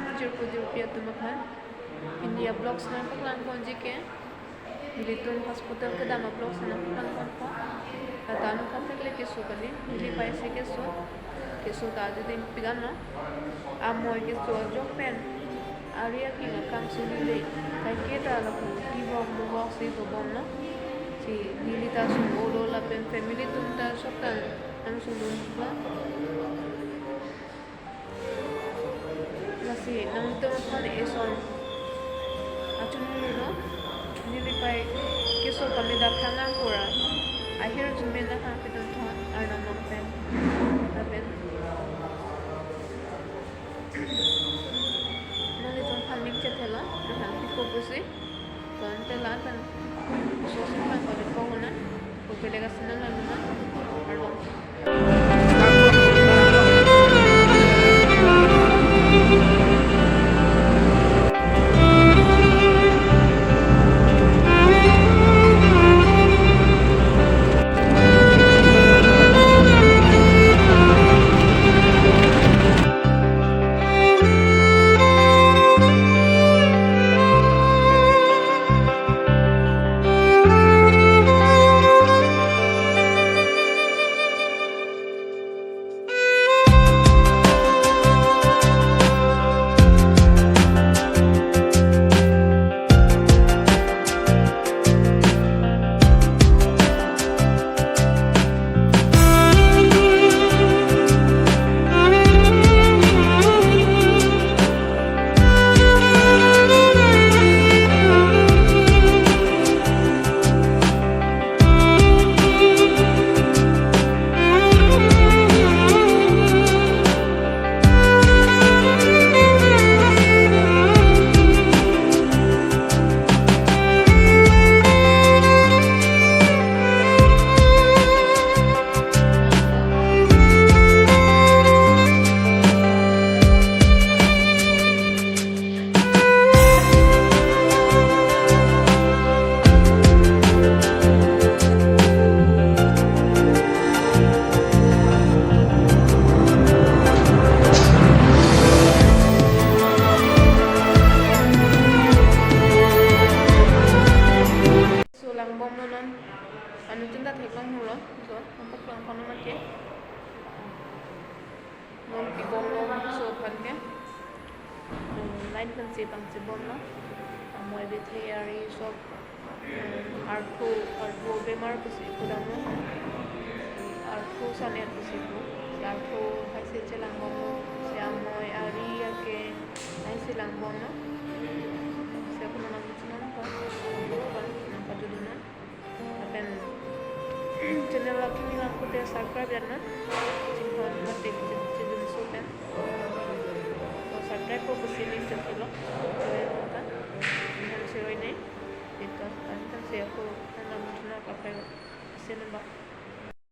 Pujur tumakan India blocks na paklan konji ke Militun hospital ke dama blocks na paklan konpo Tatano kapekle kesu kali Mili paise kesu tadi din pigano Amoy kesu jok pen Aria kinga kam suli kai kita la ku tibo mo si to bomna si milita sun olo la pen family tunta sokan ang sulun ba Nasi nang ito man ison Atun no nilipai kiso kami dakana pura akhir jumena ka piton tha arna no pen nali ton family chetela na piko busi ton tela kan sosin kan ko ko na ko pelega sinan na arno Anu tinda theklang hulo so nampak lang kono make non pi bom lo so pan ke line kan se pang se bom lo amoy be theory so artho bemar pusi kudam lo artho sane pusi ko artho haise chelang bom lo se amoy ari ke nai se lang bom lo se kono nam chinan pa juduna apen channel kami aku teh subscribe ya na simpan mati jadi sultan so subscribe ko kesini sekilo kan dan sewa ini itu kan saya aku tanam apa apa sini mbak